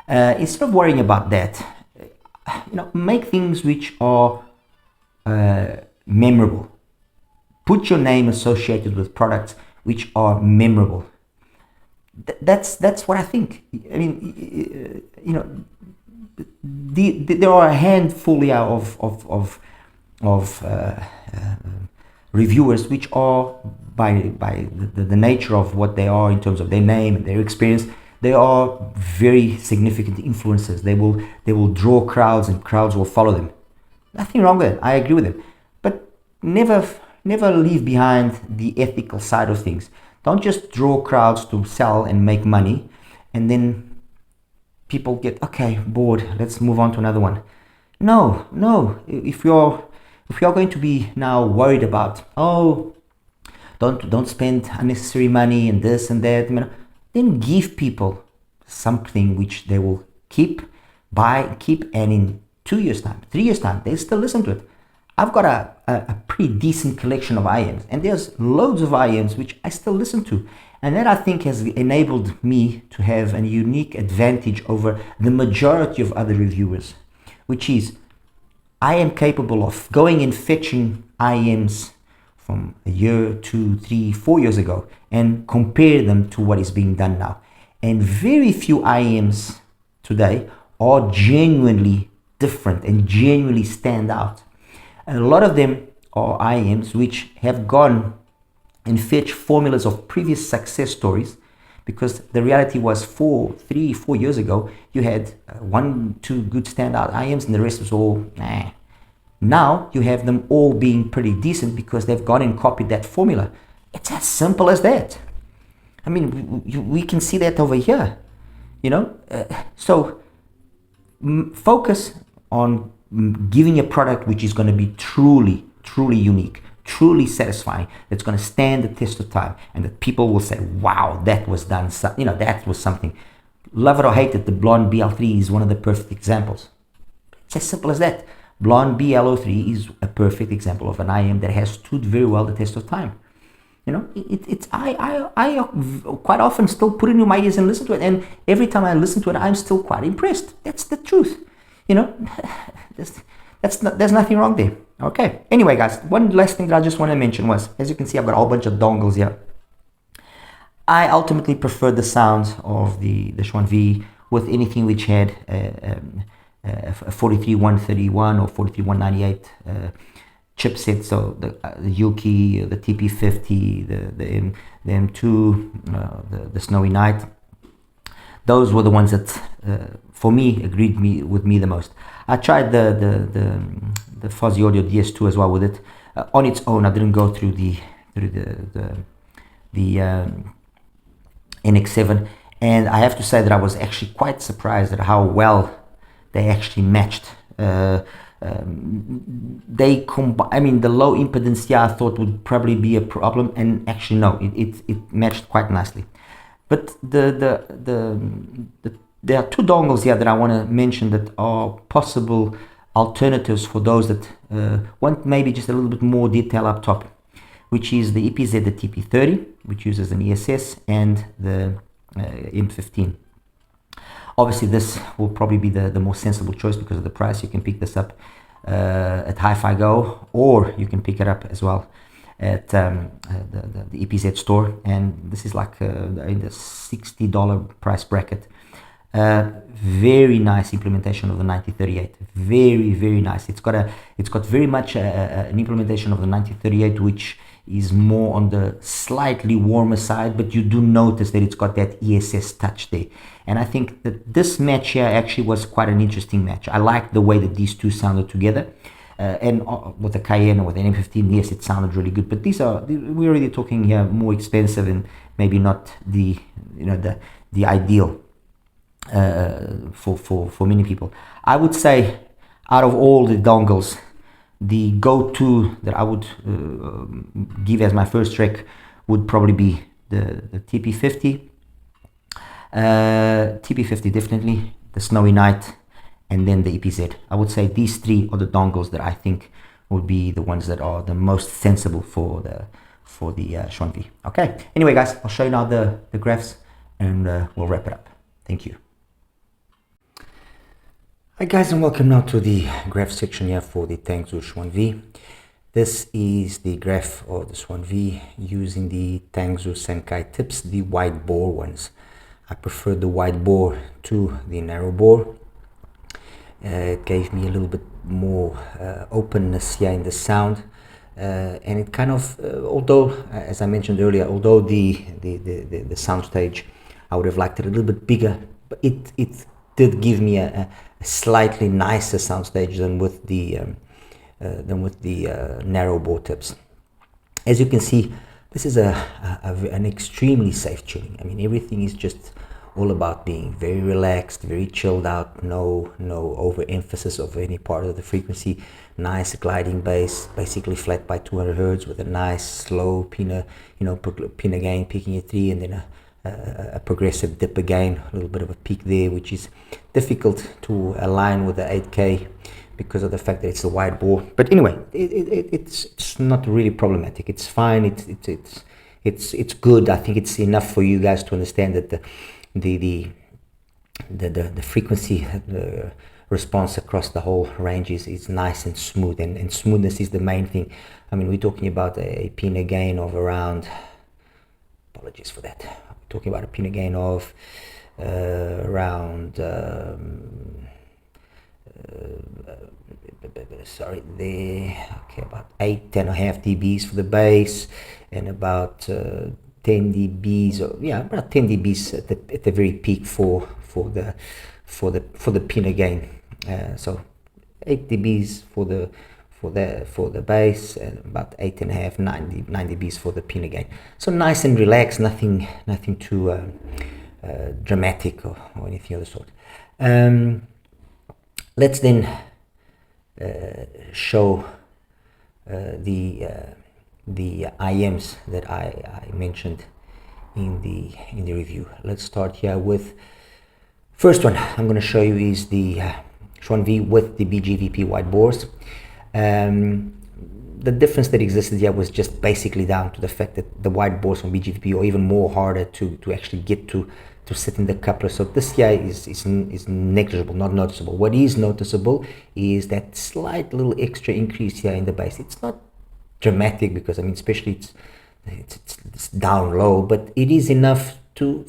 Instead of worrying about that, make things which are memorable. Put your name associated with products which are memorable. That's what I think. I mean, there are a handful of reviewers which are by the nature of what they are in terms of their name and their experience, they are very significant influencers. They will draw crowds and crowds will follow them. Nothing wrong with it. I agree with them, but never leave behind the ethical side of things. Don't just draw crowds to sell and make money, and then people get bored. Let's move on to another one. No. If you're going to be now worried about don't spend unnecessary money and this and that, then give people something which they will keep, and in 2 years time, 3 years time, they still listen to it. I've got a pretty decent collection of IMs, and there's loads of IMs which I still listen to, and that I think has enabled me to have a unique advantage over the majority of other reviewers, which is I am capable of going and fetching IMs from a year, 2, 3, 4 years ago and compare them to what is being done now. And very few IMs today are genuinely different and genuinely stand out. A lot of them are IMs which have gone and fetched formulas of previous success stories, because the reality was 3, 4 years ago, you had 1, 2 good standout IMs and the rest was all nah. Now you have them all being pretty decent because they've gone and copied that formula. It's as simple as that. I mean, we can see that over here, so focus on giving a product which is going to be truly unique, truly satisfying, that's going to stand the test of time, and that people will say, wow, that was done, that was something. Love it or hate it, the Blonde BL3 is one of the perfect examples. It's as simple as that. Blonde BL03 is a perfect example of an IM that has stood very well the test of time. I quite often still put it in my ears and listen to it, and every time I listen to it, I'm still quite impressed. That's the truth. There's nothing wrong there. Okay. Anyway, guys, one last thing that I just want to mention was, as you can see, I've got a whole bunch of dongles here. I ultimately prefer the sounds of the XuanNv with anything which had a 43131 or 43198 chipset. So the Yuki, the TP50, the M2, the Snowy Night. Those were the ones that, for me, agreed with me the most. I tried the Fuzzy Audio DS2 as well with it. On its own, I didn't go through the NX7, and I have to say that I was actually quite surprised at how well they actually matched. The low impedance, I thought would probably be a problem, and actually no, it matched quite nicely. But there are two dongles here that I want to mention that are possible alternatives for those that want maybe just a little bit more detail up top, which is the EPZ, the TP30, which uses an ESS, and the M15. Obviously, this will probably be the more sensible choice because of the price. You can pick this up at HIFIGO, or you can pick it up as well at the EPZ store, and this is like in the $60 price bracket. Very nice implementation of the 9038. Very nice. It's got very much an implementation of the 9038 which is more on the slightly warmer side, but you do notice that it's got that ESS touch there. And I think that this match here actually was quite an interesting match. I like the way that these two sounded together. And with the Cayenne or with the M15, yes, it sounded really good. But we're already talking here more expensive and maybe not the ideal for many people. I would say out of all the dongles, the go-to that I would give as my first track would probably be the TP50. TP50 definitely, the Snowy Night, and then the EPZ. I would say these three are the dongles that I think would be the ones that are the most sensible for the XuanNv. Okay, anyway guys, I'll show you now the graphs, and we'll wrap it up. Thank you. Hi guys, and welcome now to the graph section here for the TANGZU XuanNv. This is the graph of the XuanNv using the TANGZU Senkai tips, the wide bore ones. I prefer the wide bore to the narrow bore. It gave me a little bit more openness here in the sound, and it kind of, although as I mentioned earlier, although the soundstage, I would have liked it a little bit bigger, but it did give me a slightly nicer soundstage than with the narrow bore tips. As you can see, this is an extremely safe tuning. I mean, everything is just all about being very relaxed, very chilled out, no overemphasis of any part of the frequency, nice gliding bass, basically flat by 200 hertz with a nice slow pinna gain peaking at 3, and then a progressive dip again, a little bit of a peak there, which is difficult to align with the 8K because of the fact that it's a wide bore. But anyway, it's not really problematic. It's fine. It's good. I think it's enough for you guys to understand that the frequency response across the whole range is nice and smooth, and smoothness is the main thing. I mean, we're talking about a pinna gain of around, apologies for that, we're talking about a pinna gain of around sorry there, okay, about 10.5 dBs for the bass, and about 10 dBs, or yeah, about 10 dBs at the very peak for the pinna gain. So 8 dBs for the bass, and about 8.5, 9 dBs for the pinna gain. So nice and relaxed, nothing too dramatic or anything of the sort. Let's then show the IMs that I mentioned in the review. Let's start here with first one I'm going to show you is the XuanNv with the BGVP wide bores. The difference that existed here was just basically down to the fact that the wide bores from BGVP are even more harder to actually get to sit in the coupler. So this here is negligible, not noticeable. What is noticeable is that slight little extra increase here in the bass. It's not dramatic because, I mean, especially it's down low, but it is enough to,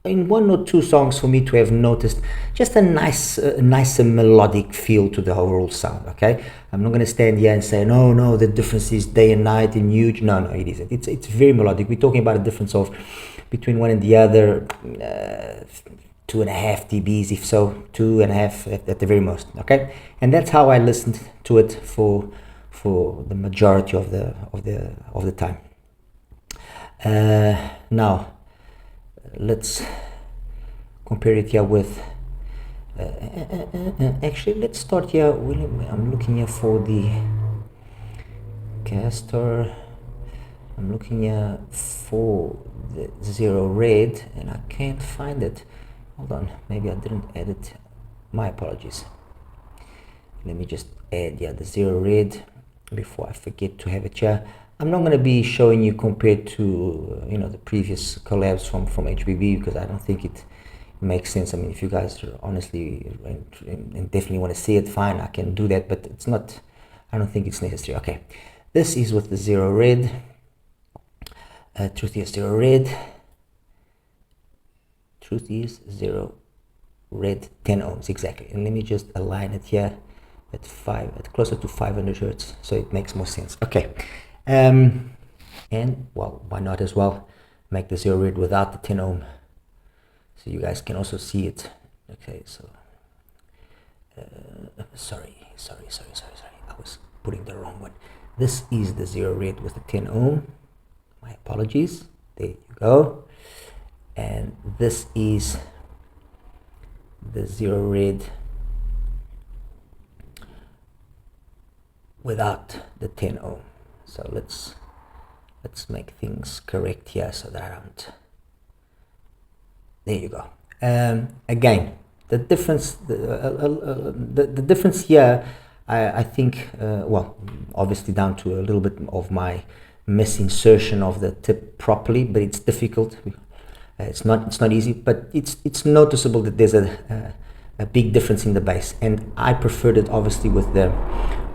in one or two songs, for me to have noticed just a nicer melodic feel to the overall sound. Okay, I'm not going to stand here and say no, the difference is day and night and huge. No, it isn't. It's very melodic. We're talking about a difference of between one and the other 2.5 dBs, if so, 2.5 at the very most. Okay, and that's how I listened to it for the majority of the time. Now let's compare it here with actually let's start here. I'm looking here for the Castor. I'm looking here for the Zero Red, and I can't find it. Hold on, maybe I didn't add it. My apologies. Let me just add the Zero Red before I forget to have it here. I'm not going to be showing you compared to the previous collabs from HBB, because I don't think it makes sense. I mean, if you guys honestly and definitely want to see it, fine, I can do that, but it's not, I don't think it's necessary. Okay, this is with the Zero Red. Truth is Zero Red. Truth is Zero Red 10 ohms exactly. And let me just align it here at closer to 500 hertz, so it makes more sense. Okay. And well, why not as well make the Zero Red without the 10 ohm, so you guys can also see it. Okay, so sorry, I was putting the wrong one. This is the Zero Red with the 10 ohm. My apologies. There you go. And this is the Zero Red without the 10 ohm. So let's make things correct here so that I don't. There you go. Again, the difference, the difference here, I think, well, obviously down to a little bit of my misinsertion of the tip properly, but it's difficult. It's not easy, but it's noticeable that there's a a big difference in the bass, and I preferred it obviously with the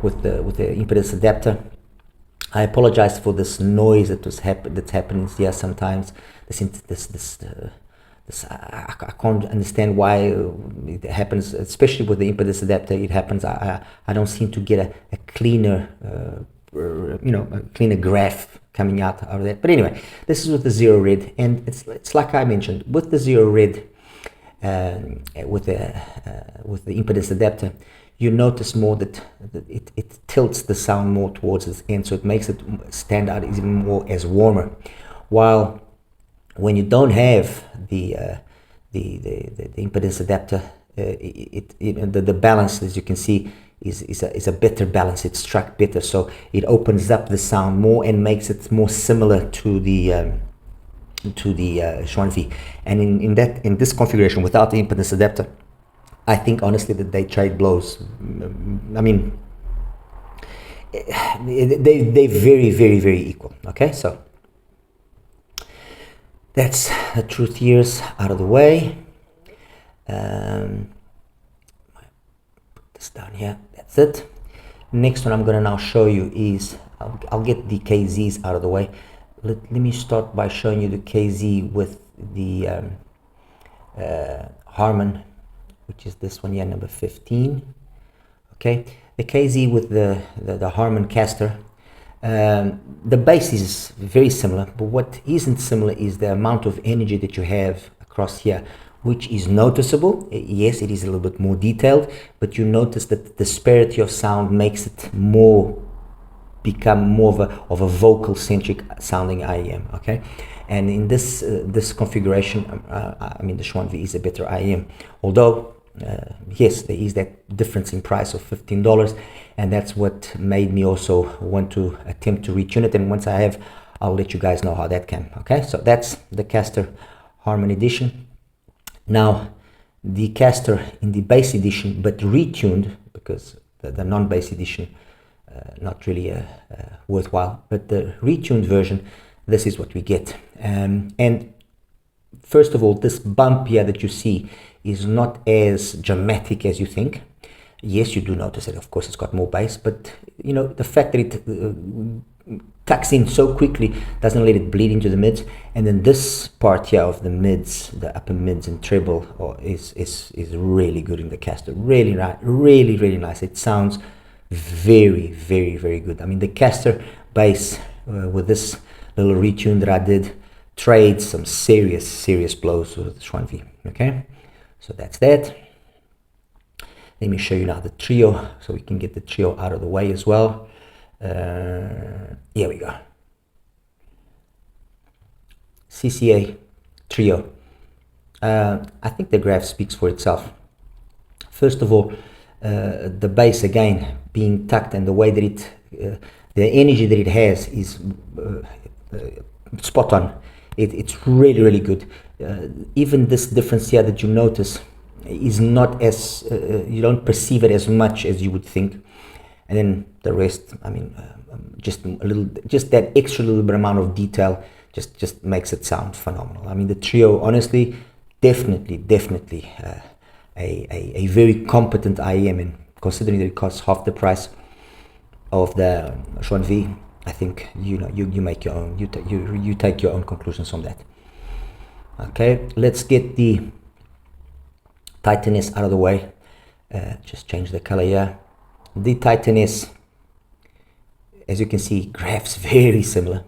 impedance adapter. I apologize for this noise that's happening here sometimes. I can't understand why it happens, especially with the impedance adapter. It happens. I don't seem to get a cleaner, a cleaner graph coming out of that. But anyway, this is with the Zero Red, and it's like I mentioned with the Zero Red, with the impedance adapter. You notice more that it tilts the sound more towards its end, so it makes it stand out even more as warmer. While when you don't have the impedance adapter, the balance, as you can see, is a better balance. It's struck better, so it opens up the sound more and makes it more similar to the XuanNv. And in this configuration without the impedance adapter, I think honestly that they trade blows. I mean, they very, very, very equal. Okay, so that's the truth years out of the way. Put this down here. That's it. Next one I'm going to now show you is I'll get the KZs out of the way. Let me start by showing you the KZ with the Harmon, which is this one here, number 15. Okay, the KZ with the Harmon Castor. The bass is very similar, but what isn't similar is the amount of energy that you have across here, which is noticeable. Yes, it is a little bit more detailed, but you notice that the disparity of sound makes it become more of a vocal centric sounding IEM. Okay, and in this configuration, I mean the XuanNv is a better IEM, although yes, there is that difference in price of $15, and that's what made me also want to attempt to retune it. And once I have, I'll let you guys know how that came. Okay, so that's the Castor Harmon edition. Now the Castor in the bass edition, but retuned, because the non-bass edition not really worthwhile, but the retuned version, this is what we get. And first of all, this bump here that you see is not as dramatic as you think. Yes, you do notice it. Of course, it's got more bass, but you know, the fact that it tucks in so quickly doesn't let it bleed into the mids. And then this part here of the mids, the upper mids and treble, is really good in the Castor. Really nice. It sounds very, very, very good. I mean, the Castor bass with this little retune that I did trades some serious blows with the XuanNv. Okay, so that's that. Let me show you now the Trio, so we can get the Trio out of the way as well. Here we go. CCA Trio. I think the graph speaks for itself. First of all, the bass again being tucked, and the way that the energy that it has is spot on. It's really good. Even this difference here that you notice is not as you don't perceive it as much as you would think. And then the rest, I mean, just that extra little bit amount of detail just makes it sound phenomenal. I mean, the Trio, honestly, definitely a very competent IEM, and considering that it costs half the price of the XuanNv, I think you make your own, you take your own conclusions from that. Okay, let's get the Titan S out of the way. Just change the color here. The Titan S, as you can see, graphs very similar,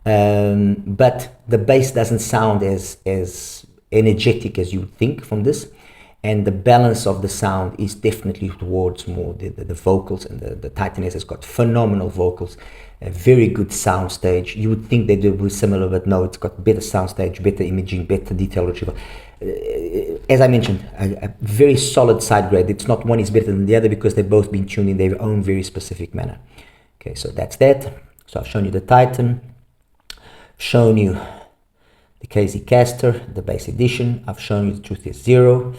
but the bass doesn't sound as energetic as you would think from this, and the balance of the sound is definitely towards more the vocals, and the Titan S has got phenomenal vocals, a very good sound stage. You would think they would be similar, but no, it's got better sound stage, better imaging, better detail retrieval. As I mentioned, a very solid side grade. It's not one is better than the other, because they've both been tuned in their own very specific manner. Okay, so that's that. So I've shown you the Titan, shown you the KZ Castor, the bass edition. I've shown you the Truth is Zero.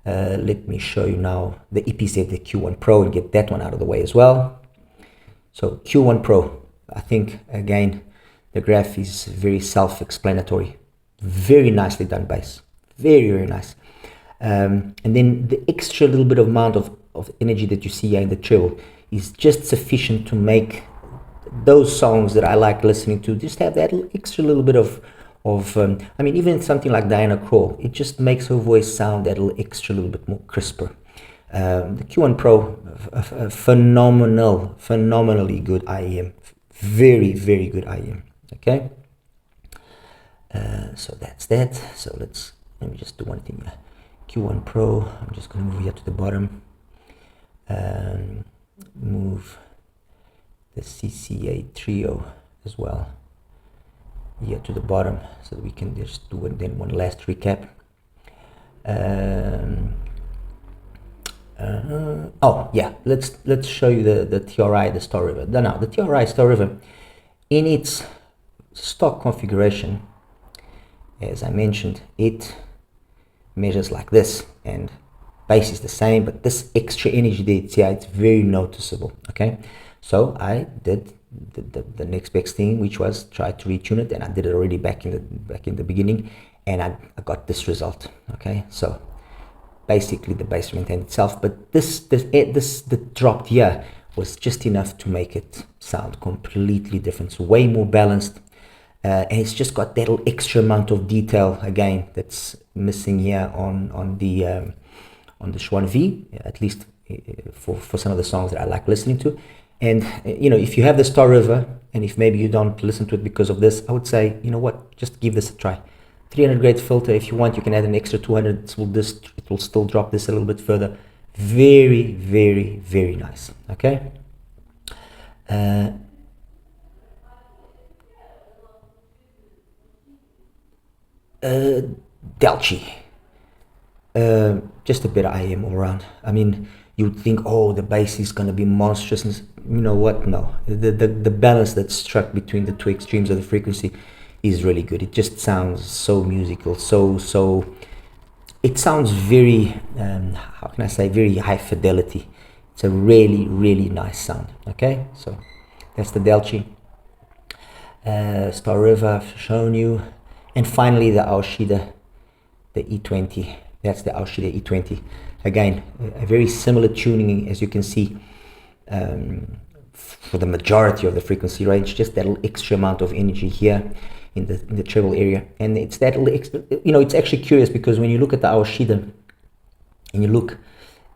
Let me show you now the EPZ, the Q1 Pro, and get that one out of the way as well. So Q1 Pro, I think again the graph is very self-explanatory. Very nicely done bass, very nice. And then the extra little bit of amount of energy that you see here in the treble is just sufficient to make those songs that I like listening to just have that extra little bit of I mean, even something like Diana Krall, it just makes her voice sound that little extra little bit more crisper. The Q1 Pro, phenomenally good IEM, very good IEM. Okay, so that's that. So let me just do one thing here. Q1 Pro, I'm just going to move here to the bottom, move the CCA Trio as well here to the bottom, so that we can just do then one last recap. Oh yeah, let's show you the TRI, the Star River. Now the TRI Star River, in its stock configuration, as I mentioned, it measures like this, and bass is the same, but this extra energy there, it's very noticeable. Okay, so I did the next best thing, which was try to retune it, and I did it already back in the beginning, and I got this result. Okay, so basically the bass maintained itself, but the drop here was just enough to make it sound completely different. So way more balanced, and it's just got that little extra amount of detail again that's missing here on the XuanNv, at least for some of the songs that I like listening to. And you know, if you have the Star River, and if maybe you don't listen to it because of this, I would say, you know what, just give this a try. 300 grade filter. If you want, you can add an extra 200. It will still drop this a little bit further. Very nice. Okay. DELCI. Just a better IEM all around. I mean, you'd think, oh, the bass is going to be monstrous. And you know what? No. The balance that's struck between the two extremes of the frequency is really good. It just sounds so musical. So it sounds very, how can I say, very high fidelity. It's a really nice sound. Okay, so that's the DELCI. Star River, I've shown you. And finally the Aoshida, the E20. That's the Aoshida E20. Again, a very similar tuning, as you can see, for the majority of the frequency range. Just that little extra amount of energy here in the treble area. And it's that little extra, you know, it's actually curious, because when you look at the Aoshida and you look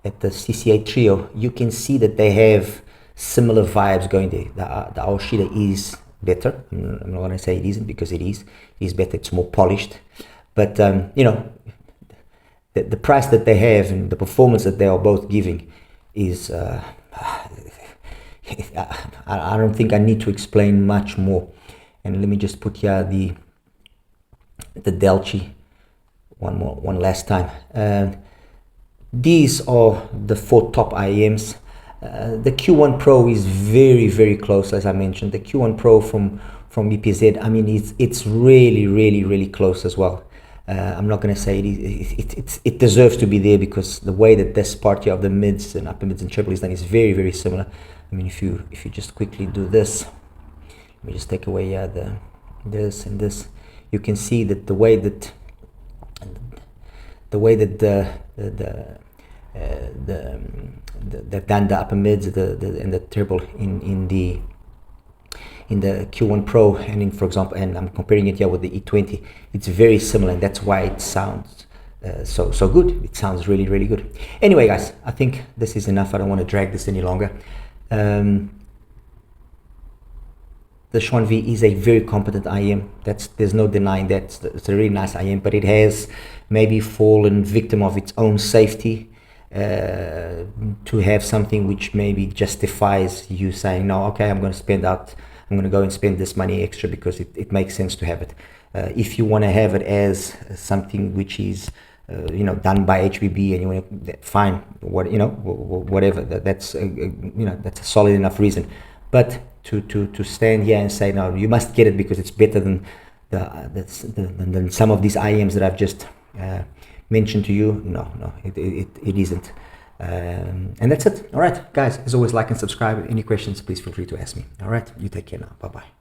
at the CCA Trio, you can see that they have similar vibes going there. The Aoshida is better. I'm not going to say it isn't, because it is. It is better. It's more polished. But, you know, the price that they have and the performance that they are both giving is, I don't think I need to explain much more. And let me just put here the DELCI one last time. These are the 4 top IEMs. The Q1 Pro is very close, as I mentioned. The Q1 Pro from EPZ, I mean, it's really close as well. I'm not going to say it deserves to be there, because the way that this part here of the mids and upper mids and treble is done is very similar. I mean, if you just quickly do this, let me just take away this and this, you can see that the way that they've done the upper mids and the treble in the Q1 Pro, and in, for example, and I'm comparing it here with the E20, it's very similar, and that's why it sounds so good. It sounds really good. Anyway, guys, I think this is enough. I don't want to drag this any longer. The XuanNv is a very competent IEM. There's no denying that. It's a really nice IEM, but it has maybe fallen victim of its own safety, to have something which maybe justifies you saying, no, okay, I'm going to go and spend this money extra because it makes sense to have it. If you want to have it as something which is you know, done by HBB, and you want to, fine, whatever, that's that's a solid enough reason. But to stand here and say, no, you must get it because it's better than than some of these IEMs that I've just mentioned to you, no, it isn't. And that's it. All right, guys, as always, like and subscribe. Any questions, please feel free to ask me. All right, you take care now. Bye-bye.